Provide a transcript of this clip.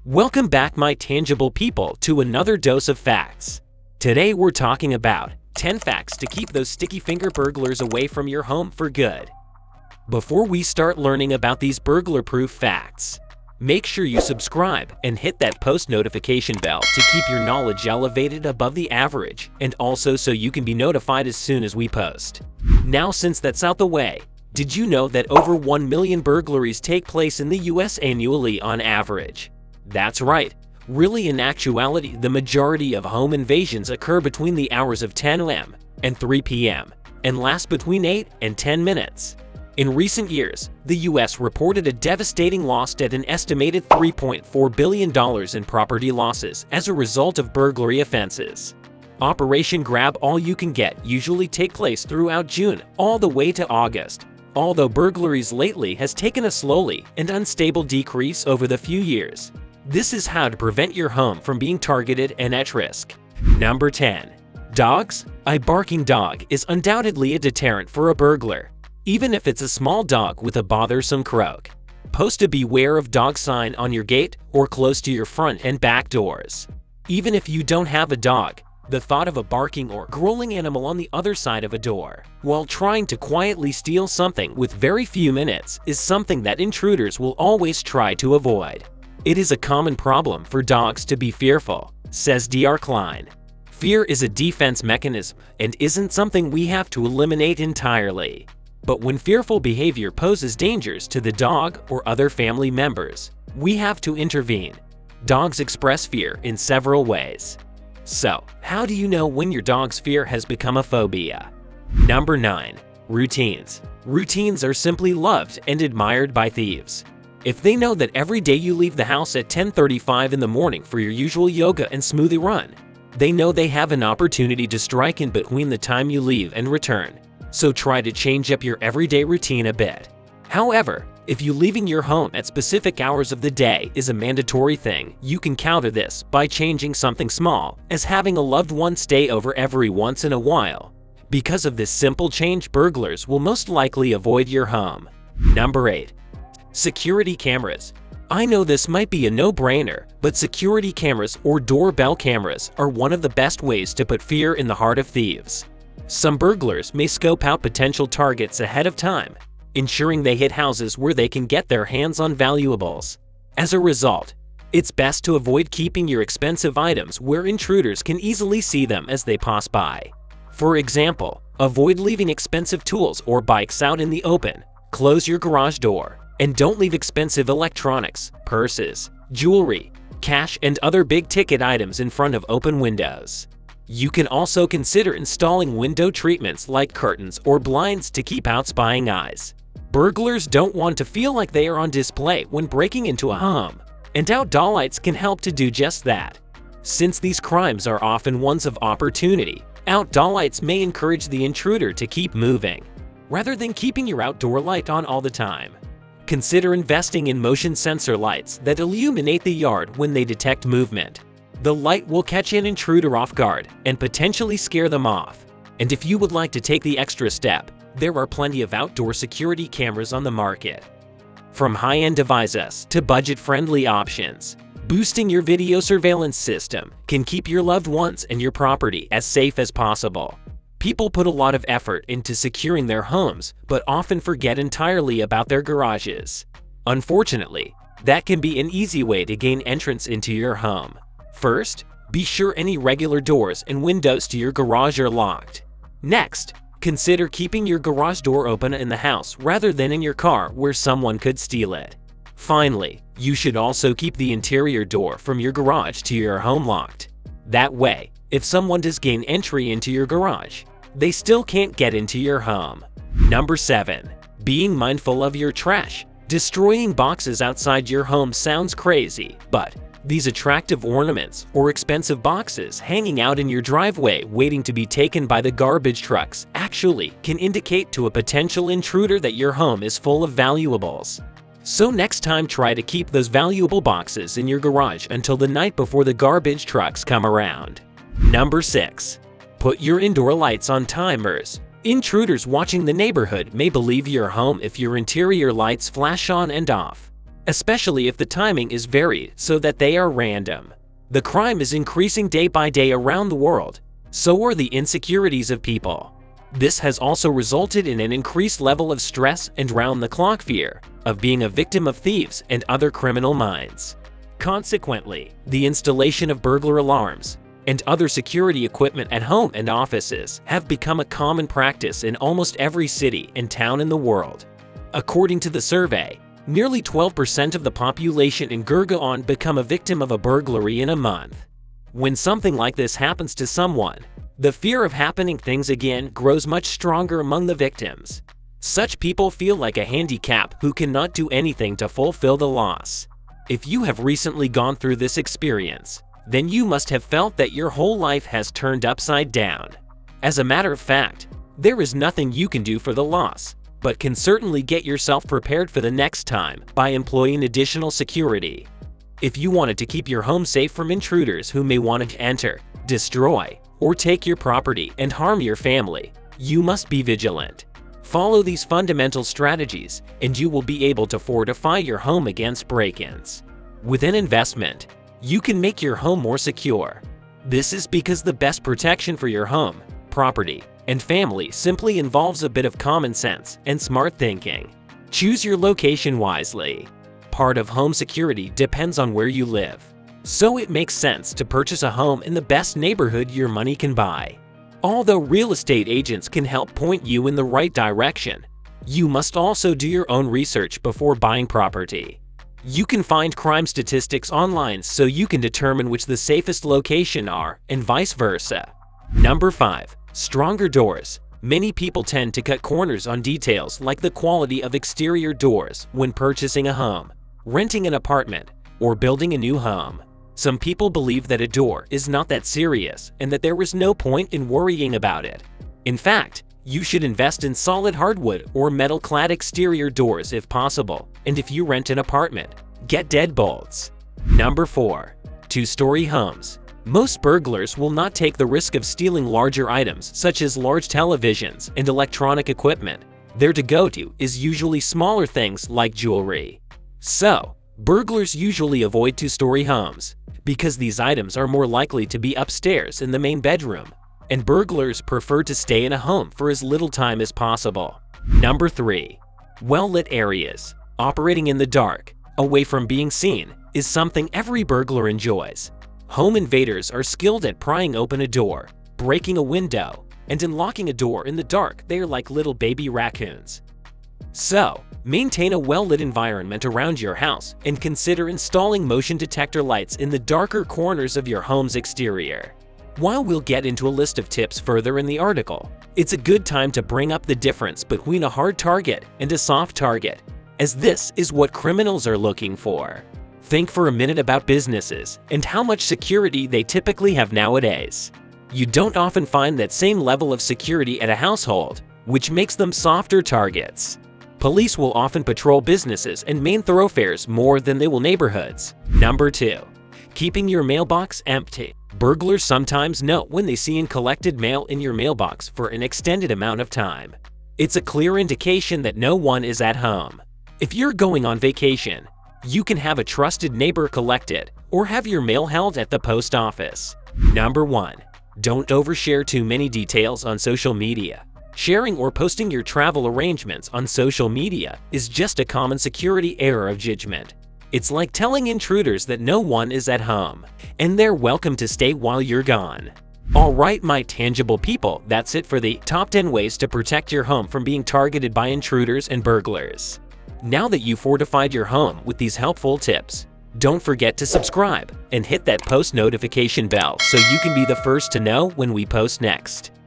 Welcome back, my tangible people, to another dose of facts. Today we're talking about 10 facts to keep those sticky finger burglars away from your home for good. Before we start learning about these burglar-proof facts, make sure you subscribe and hit that post notification bell to keep your knowledge elevated above the average, and also so you can be notified as soon as we post. Now, since that's out the way, did you know that over 1 million burglaries take place in the US annually on average? That's right. Really, in actuality, the majority of home invasions occur between the hours of 10 a.m. and 3 p.m. and last between 8 and 10 minutes. In recent years, the US reported a devastating loss at an estimated $3.4 billion in property losses as a result of burglary offenses. Operation Grab All You Can Get usually take place throughout June all the way to August, although burglaries lately has taken a slowly and unstable decrease over the few years. This is how to prevent your home from being targeted and at risk. Number 10. Dogs. A barking dog is undoubtedly a deterrent for a burglar, even if it's a small dog with a bothersome croak. Post a beware of dog sign on your gate or close to your front and back doors. Even if you don't have a dog, the thought of a barking or growling animal on the other side of a door while trying to quietly steal something with very few minutes is something that intruders will always try to avoid. It is a common problem for dogs to be fearful, says Dr. Klein. Fear is a defense mechanism and isn't something we have to eliminate entirely. But when fearful behavior poses dangers to the dog or other family members, we have to intervene. Dogs express fear in several ways. So, how do you know when your dog's fear has become a phobia? Number 9. Routines. Routines are simply loved and admired by thieves. If they know that every day you leave the house at 10:35 in the morning for your usual yoga and smoothie run, they know they have an opportunity to strike in between the time you leave and return. So try to change up your everyday routine a bit. However, if you leaving your home at specific hours of the day is a mandatory thing, you can counter this by changing something small, as having a loved one stay over every once in a while. Because of this simple change, burglars will most likely avoid your home. Number 8. Security cameras. I know this might be a no-brainer, but security cameras or doorbell cameras are one of the best ways to put fear in the heart of thieves. Some burglars may scope out potential targets ahead of time, ensuring they hit houses where they can get their hands on valuables. As a result, it's best to avoid keeping your expensive items where intruders can easily see them as they pass by. For example, avoid leaving expensive tools or bikes out in the open, close your garage door, and don't leave expensive electronics, purses, jewelry, cash, and other big-ticket items in front of open windows. You can also consider installing window treatments like curtains or blinds to keep out spying eyes. Burglars don't want to feel like they are on display when breaking into a home, and outdoor lights can help to do just that. Since these crimes are often ones of opportunity, outdoor lights may encourage the intruder to keep moving, rather than keeping your outdoor light on all the time. Consider investing in motion sensor lights that illuminate the yard when they detect movement. The light will catch an intruder off guard and potentially scare them off. And if you would like to take the extra step, there are plenty of outdoor security cameras on the market. From high-end devices to budget-friendly options, boosting your video surveillance system can keep your loved ones and your property as safe as possible. People put a lot of effort into securing their homes, but often forget entirely about their garages. Unfortunately, that can be an easy way to gain entrance into your home. First, be sure any regular doors and windows to your garage are locked. Next, consider keeping your garage door open in the house rather than in your car where someone could steal it. Finally, you should also keep the interior door from your garage to your home locked. That way, if someone does gain entry into your garage, they still can't get into your home. Number 7. Being mindful of your trash. Destroying boxes outside your home sounds crazy, but these attractive ornaments or expensive boxes hanging out in your driveway waiting to be taken by the garbage trucks actually can indicate to a potential intruder that your home is full of valuables. So next time, try to keep those valuable boxes in your garage until the night before the garbage trucks come around. Number 6. Put your indoor lights on timers. Intruders watching the neighborhood may believe your home if your interior lights flash on and off. especially if the timing is varied so that they are random. The crime is increasing day by day around the world. So are the insecurities of people. This has also resulted in an increased level of stress and round-the-clock fear of being a victim of thieves and other criminal minds. Consequently, the installation of burglar alarms and other security equipment at home and offices have become a common practice in almost every city and town in the world. According to the survey, nearly 12% of the population in Gurgaon become a victim of a burglary in a month. When something like this happens to someone, the fear of happening things again grows much stronger among the victims. Such people feel like a handicap who cannot do anything to fulfill the loss. If you have recently gone through this experience, then you must have felt that your whole life has turned upside down. As a matter of fact, there is nothing you can do for the loss, but can certainly get yourself prepared for the next time by employing additional security. If you wanted to keep your home safe from intruders who may want to enter, destroy, or take your property and harm your family, you must be vigilant. Follow these fundamental strategies and you will be able to fortify your home against break-ins. With an investment, you can make your home more secure. This is because the best protection for your home, property, and family simply involves a bit of common sense and smart thinking. Choose your location wisely. Part of home security depends on where you live, so it makes sense to purchase a home in the best neighborhood your money can buy. Although real estate agents can help point you in the right direction, you must also do your own research before buying property. You can find crime statistics online so you can determine which the safest location are and vice versa. Number 5. Stronger doors. Many people tend to cut corners on details like the quality of exterior doors when purchasing a home, renting an apartment, or building a new home. Some people believe that a door is not that serious and that there is no point in worrying about it. In fact, you should invest in solid hardwood or metal-clad exterior doors if possible, and if you rent an apartment, get deadbolts. Number 4. Two-story homes. Most burglars will not take the risk of stealing larger items such as large televisions and electronic equipment. Their to-go-to is usually smaller things like jewelry. So, burglars usually avoid two-story homes because these items are more likely to be upstairs in the main bedroom, and burglars prefer to stay in a home for as little time as possible. Number 3. Well-lit areas. Operating in the dark, away from being seen, is something every burglar enjoys. Home invaders are skilled at prying open a door, breaking a window, and unlocking a door in the dark. They are like little baby raccoons. So, maintain a well-lit environment around your house and consider installing motion detector lights in the darker corners of your home's exterior. While we'll get into a list of tips further in the article, it's a good time to bring up the difference between a hard target and a soft target, as this is what criminals are looking for. Think for a minute about businesses and how much security they typically have nowadays. You don't often find that same level of security at a household, which makes them softer targets. Police will often patrol businesses and main thoroughfares more than they will neighborhoods. Number 2. Keeping your mailbox empty. Burglars sometimes know when they see uncollected mail in your mailbox for an extended amount of time. It's a clear indication that no one is at home. If you're going on vacation, you can have a trusted neighbor collect it or have your mail held at the post office. Number 1. Don't overshare too many details on social media. Sharing or posting your travel arrangements on social media is just a common security error of judgment. It's like telling intruders that no one is at home, and they're welcome to stay while you're gone. Alright, my tangible people, that's it for the top 10 ways to protect your home from being targeted by intruders and burglars. Now that you've fortified your home with these helpful tips, don't forget to subscribe and hit that post notification bell so you can be the first to know when we post next.